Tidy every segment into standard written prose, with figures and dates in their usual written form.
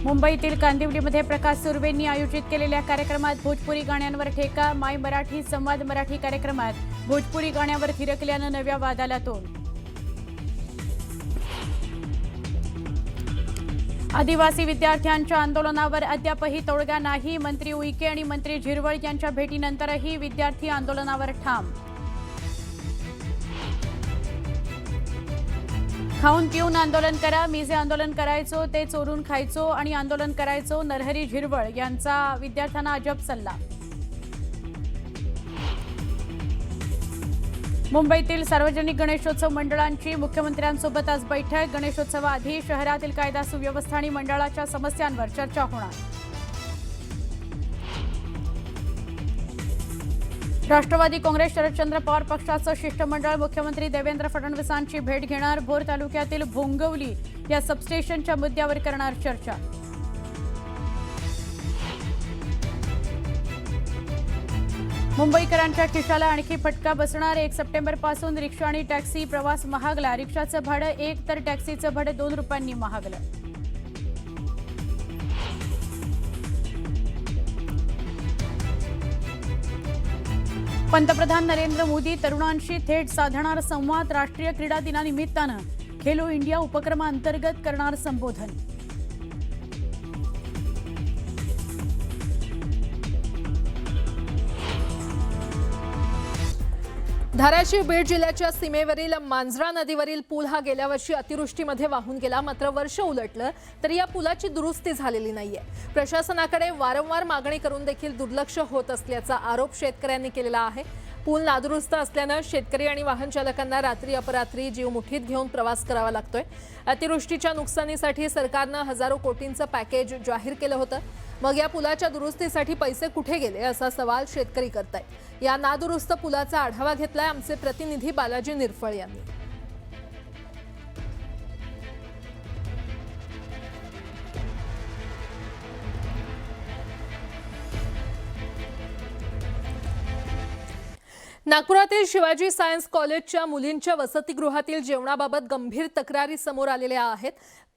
मुंबईतील कांदिवलीमध्ये प्रकाश सुर्वेंनी आयोजित केलेल्या कार्यक्रमात भोजपुरी गाण्यांवर ठेका. माय मराठी संवाद मराठी कार्यक्रमात भोजपुरी गाण्यावर थिरकल्यानं नव्या वादाला तोंड. आदिवासी विद्यार्थ्यांच्या आंदोलनावर अद्यापही तोडगा नाही. मंत्री उईके आणि मंत्री झिरवळ यांच्या भेटीनंतरही विद्यार्थी आंदोलनावर ठाम. खाऊन पिऊन आंदोलन करा. मी जे आंदोलन करायचो ते चोरून खायचो आणि आंदोलन करायचो. नरहरी झिरवळ यांचा विद्यार्थ्यांना अजब सल्ला. मुंबईतील सार्वजनिक गणेशोत्सव मंडळांची मुख्यमंत्र्यांसोबत आज बैठक. गणेशोत्सवाआधी शहरातील कायदा सुव्यवस्था आणि मंडळाच्या समस्यांवर चर्चा होणार. राष्ट्रवादी काँग्रेस शरदचंद्र पवार पक्षाचं शिष्टमंडळ मुख्यमंत्री देवेंद्र फडणवीसांची भेट घेणार. भोर तालुक्यातील भोंगवली या सबस्टेशनच्या मुद्द्यावर करणार चर्चा. मुंबईकरांच्या खिशाला आणखी फटका बसणार. 1 सप्टेंबरपासून रिक्षा आणि टॅक्सी प्रवास महागला. रिक्षाचं भाडं 1 तर टॅक्सीचं भाडं 2 रुपयांनी महागलं. पंतप्रधान नरेंद्र मोदी तरुणांशी थेट साधणार संवाद. राष्ट्रीय क्रीडा दिनानिमित्तानं खेलो इंडिया उपक्रमांतर्गत करणार संबोधन. धाराशिव बीड जिल्ह्याच्या सीमेवरील मांजरा नदीवरील पूल हा गेल्या वर्षी अतिवृष्टीमध्ये वाहून गेला. मात्र वर्ष उलटलं तरी या पुलाची दुरुस्ती झालेली नाहीये. प्रशासनाकडे वारंवार मागणी करून देखील दुर्लक्ष होत असल्याचा आरोप शेतकऱ्यांनी केलेला आहे. पूल नादुरुस्त असल्यानं शेतकरी आणि वाहन चालकांना रात्री अपरात्री जीव मुठीत घेऊन प्रवास करावा लागतोय. अतिवृष्टीच्या नुकसानीसाठी सरकारनं हजारो कोटींचं पॅकेज जाहीर केलं होतं. मग या पुलाच्या दुरुस्तीसाठी पैसे कुठे गेले असा सवाल शेतकरी करतायत. या नादुरुस्त पुलाचा आढावा घेतलाय आमचे प्रतिनिधी बालाजी निरफळ यांनी. नागपुरातील शिवाजी सायन्स कॉलेजच्या मुलींच्या वसतिगृहातील जेवणाबाबत गंभीर तक्रारी समोर आलेल्या आहेत.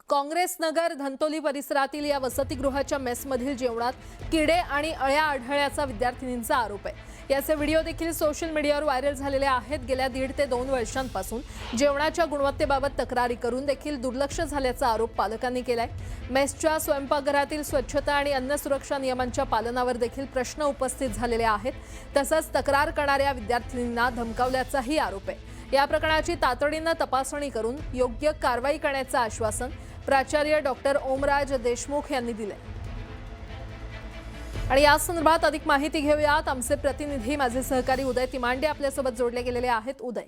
काँग्रेस नगर धंतोली परिसरातील या वसतिगृहाच्या मेसमधील जेवणात किडे आणि अळ्या आढळल्याचा विद्यार्थिनींचा आरोप आहे. याचे व्हिडिओ देखील सोशल मीडियावर व्हायरल झालेले आहेत. गेल्या 1.5 ते 2 वर्षांपासून जेवणाच्या गुणवत्तेबाबत तक्रारी करून देखील दुर्लक्ष झाल्याचा आरोप पालकांनी केलाय. मेसच्या स्वयंपाकघरातील स्वच्छता आणि अन्न सुरक्षा नियमांच्या पालनावर देखील प्रश्न उपस्थित झालेले आहेत. तसंच तक्रार करणाऱ्या विद्यार्थिनींना धमकावल्याचाही आरोप आहे. या प्रकरणाची तातडीनं तपासणी करून योग्य कारवाई करण्याचं आश्वासन प्राचार्य डॉक्टर ओमराज देशमुख यांनी दिले. आणि या संदर्भात अधिक माहिती घेऊयात. आमचे प्रतिनिधी माझे सहकारी उदय तिमांडे आपल्यासोबत जोडले गेलेले आहेत. उदय,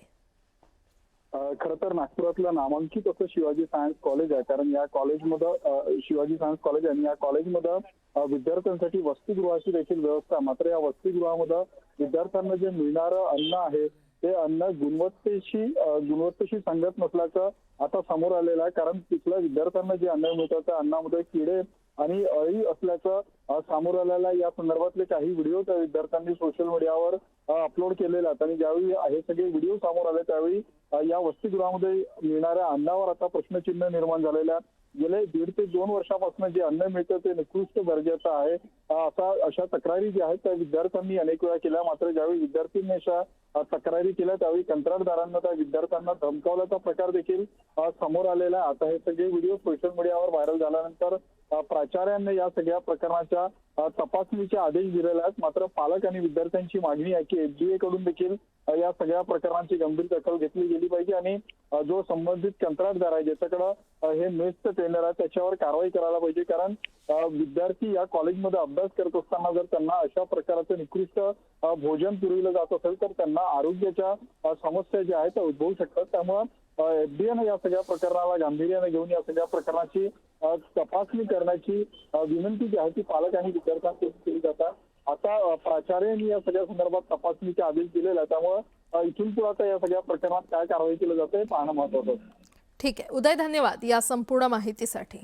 खरं तर नागपुरातलं नामांकित असं शिवाजी सायन्स कॉलेज आहे. कारण या कॉलेजमध्ये शिवाजी सायन्स कॉलेज आणि या कॉलेजमध्ये विद्यार्थ्यांसाठी वसतिगृहाची देखील व्यवस्था. मात्र या वसतिगृहामध्ये विद्यार्थ्यांना जे मिळणारं अन्न आहे ते अन्न गुणवत्तेशी संगत नसल्याचं आता समोर आलेलं आहे. कारण तिथल्या विद्यार्थ्यांना जे अन्न मिळतं त्या अन्नामध्ये किडे आणि अळी असल्याचं समोर आलेलं. या संदर्भातले काही व्हिडिओ त्या विद्यार्थ्यांनी सोशल मीडियावर अपलोड केलेले आहेत. आणि ज्यावेळी हे सगळे व्हिडिओ समोर आले त्यावेळी या वसतिगृहामध्ये मिळणाऱ्या अन्नावर आता प्रश्नचिन्ह निर्माण झालेलं आहे. गेले 1.5 ते 2 वर्षापासून जे अन्न मिळतं ते निकृष्ट दर्जाचं आहे अशा तक्रारी ज्या आहेत त्या विद्यार्थ्यांनी अनेक वेळा केल्या. मात्र ज्यावेळी विद्यार्थ्यांनी अशा तक्रारी केल्या त्यावेळी कंत्राटदारांना त्या विद्यार्थ्यांना धमकावल्याचा प्रकार देखील समोर आलेला आहे. आता हे सगळे व्हिडिओ सोशल मीडियावर व्हायरल झाल्यानंतर प्राचार्यांनी या सगळ्या प्रकरणाच्या तपासणीचे आदेश दिलेले आहेत. मात्र पालक आणि विद्यार्थ्यांची मागणी आहे की एफडीए कडून देखील या सगळ्या प्रकरणांची गंभीर दखल घेतली गेली पाहिजे आणि जो संबंधित कंत्राटदार आहे ज्याच्याकडे हे मेसचं टेंडर आहे त्याच्यावर कारवाई करायला पाहिजे. कारण विद्यार्थी या कॉलेजमध्ये अभ्यास करत असताना जर त्यांना अशा प्रकारचं निकृष्ट भोजन पुरविलं जात असेल तर त्यांना आरोग्याच्या समस्या ज्या आहेत त्या उद्भवू शकतात. त्यामुळे एफडीएनं या सगळ्या प्रकरणाला गांभीर्याने घेऊन या सगळ्या प्रकरणाची तपासणी करण्याची विनंती जी आहे ती पालक आणि विद्यार्थ्यांकडून केली जातात. आता प्राचार्यांनी या सगळ्या संदर्भात तपासणीचे आदेश दिलेले आहे. त्यामुळे इथून पुढे आता या सगळ्या प्रकरणात काय कारवाई केली जाते हे पाहणं महत्त्वाचं. ठीक आहे उदय, धन्यवाद या संपूर्ण माहितीसाठी.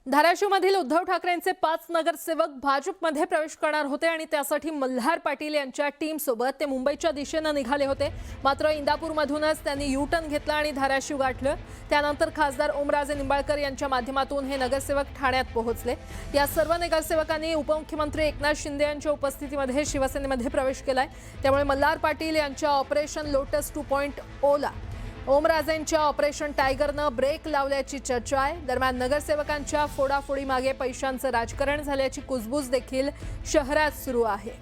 धाराशिवमधील उद्धव ठाकरेंचे 5 नगरसेवक भाजपमध्ये प्रवेश करणार होते आणि त्यासाठी मल्हार पाटील यांच्या टीम सोबत ते मुंबईच्या दिशेने निघाले होते. मात्र इंदापूरमधूनच त्यांनी यू टर्न घेतला आणि धाराशिव गाठलं. त्यानंतर खासदार ओमराजे निंबाळकर यांच्या माध्यमातून हे नगरसेवक ठाण्यात पोहोचले. या सर्व नगरसेवकांनी उपमुख्यमंत्री एकनाथ शिंदे यांच्या उपस्थितीमध्ये शिवसेनेमध्ये प्रवेश केलाय. त्यामुळे मल्हार पाटील यांच्या ऑपरेशन लोटस 2.0 ला ओमराजेंच्या ऑपरेशन टायगरनं ब्रेक लावल्याची चर्चा आहे. दरम्यान नगरसेवकांच्या फोडाफोडी मागे पैशांचं राजकारण झाल्याची कुजबूज देखील शहरात सुरू आहे.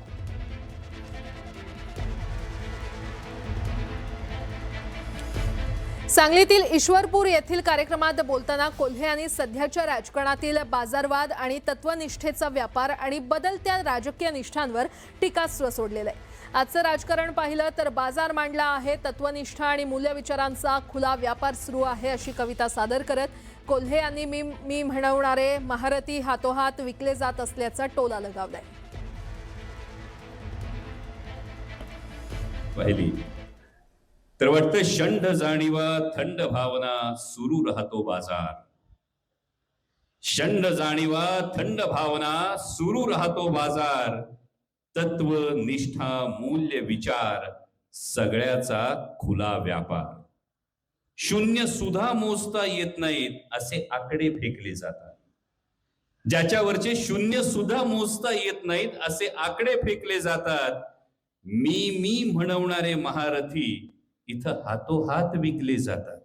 सांगलीतील ईश्वरपूर येथील कार्यक्रमात बोलताना कोल्हे यांनी सध्याच्या राजकारणातील बाजारवाद आणि तत्वनिष्ठेचा व्यापार आणि बदलत्या राजकीय निष्ठांवर टीकास्त्र सोडलेलं आहे. आजचं राजकारण पाहिलं तर बाजार मांडला आहे, तत्वनिष्ठा आणि मूल्यविचारांचा खुला व्यापार सुरू आहे अशी कविता सादर करत कोल्हे यांनी मी म्हणवणारे महारथी हातोहात विकले जात असल्याचा टोला लगावलाय. पहिली तर वाटतं शंड जाणीवा थंड भावना सुरू राहतो बाजार. शंड जाणीवा थंड भावना सुरू राहतो बाजार. तत्व निष्ठा मूल्य विचार सगळ्याचा खुला व्यापार. शून्य सुद्धा मोजता येत नाहीत असे आकडे फेकले जातात. ज्याच्यावरचे शून्य सुद्धा मोजता येत नाहीत असे आकडे फेकले जातात. मी म्हणवणारे महारथी इथं हातोहात विकले जातात.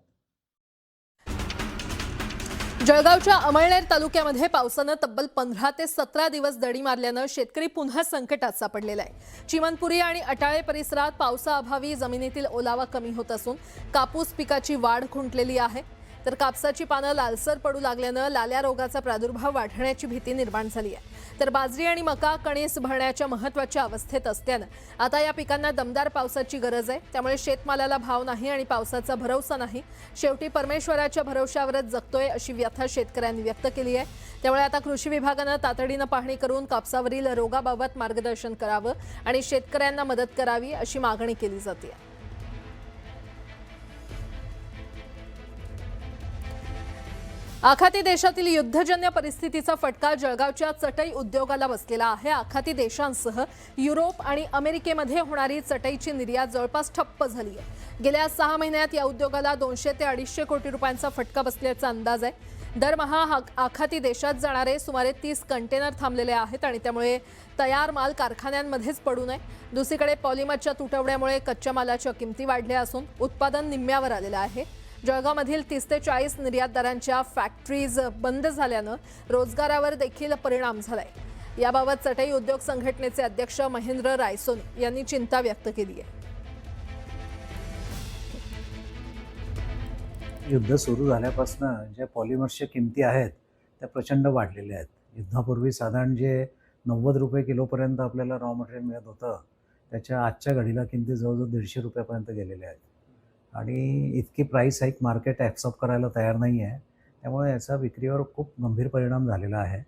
जळगावच्या अमळनेर तालुक्यामध्ये पावसानं तब्बल 15 ते 17 दिवस दडी मारल्यानं शेतकरी पुन्हा संकटात सापडलेला आहे. चिमनपुरी आणि अटाळे परिसरात पावसाअभावी जमिनीतील ओलावा कमी होत असून कापूस पिकाची वाढ खुंटलेली आहे. तर कापसाची पानं लालसर पडू लागल्यानं लाल्या रोगाचा प्रादुर्भाव वाढण्याची भीती निर्माण झाली आहे. तर बाजरी आणि मका कणीस भरण्याच्या महत्त्वाच्या अवस्थेत असल्यानं आता या पिकांना दमदार पावसाची गरज आहे. त्यामुळे शेतमालाला भाव नाही आणि पावसाचा भरवसा नाही. शेवटी परमेश्वराच्या भरवशावरच जगतोय अशी व्यथा शेतकऱ्यांनी व्यक्त केली आहे. त्यामुळे आता कृषी विभागानं तातडीनं पाहणी करून कापसावरील रोगाबाबत मार्गदर्शन करावं आणि शेतकऱ्यांना मदत करावी अशी मागणी केली जाते. आखाती देशातील युद्धजन्य परिस्थितीचा फटका जळगावच्या चटई उद्योगाला बसलेला आहे. आखाती देशांसह युरोप आणि अमेरिकेमध्ये होणारी चटईची निर्यात जवळपास ठप्प झाली आहे. गेल्या 6 महिन्यात या उद्योगाला 200 ते 250 कोटी रुपयांचा फटका बसल्याचा अंदाज आहे. दरमहा आखाती देशात जाणारे सुमारे 30 कंटेनर थांबलेले आहेत आणि त्यामुळे तयार माल कारखान्यांमध्येच पडू नये. दुसरीकडे पॉलिमरच्या तुटवड्यामुळे कच्च्या मालाच्या किमती वाढल्या असून उत्पादन निम्म्यावर आलेलं आहे. जळगावमधील 30 ते 40 निर्यातदारांच्या फॅक्टरीज बंद झाल्यानं रोजगारावर देखील परिणाम झालाय. याबाबत चटई उद्योग संघटनेचे अध्यक्ष महेंद्र रायसोनी यांनी चिंता व्यक्त केली आहे. युद्ध सुरू झाल्यापासून ज्या पॉलिमर्सच्या किमती आहेत त्या प्रचंड वाढलेल्या आहेत. युद्धापूर्वी साधारण जे 90 रुपये किलोपर्यंत आपल्याला रॉ मटेरियल मिळत होतं त्याच्या आजच्या घडीला किमती जवळजवळ 150 रुपयापर्यंत गेलेल्या आहेत आणि इतकी प्राईस हाईक मार्केट ॲक्सेप्ट करायला तयार नाही आहे. त्यामुळे याचा विक्रीवर खूप गंभीर परिणाम झालेला आहे.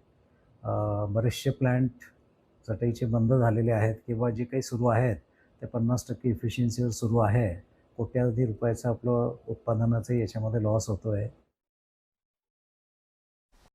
बरेचसे प्लॅन्ट चटईचे बंद झालेले आहेत किंवा जे काही सुरू आहेत ते 50% इफिशियन्सीवर सुरू आहे. कोट्यावधी रुपयाचं आपलं उत्पादनाचं याच्यामध्ये लॉस होतो आहे.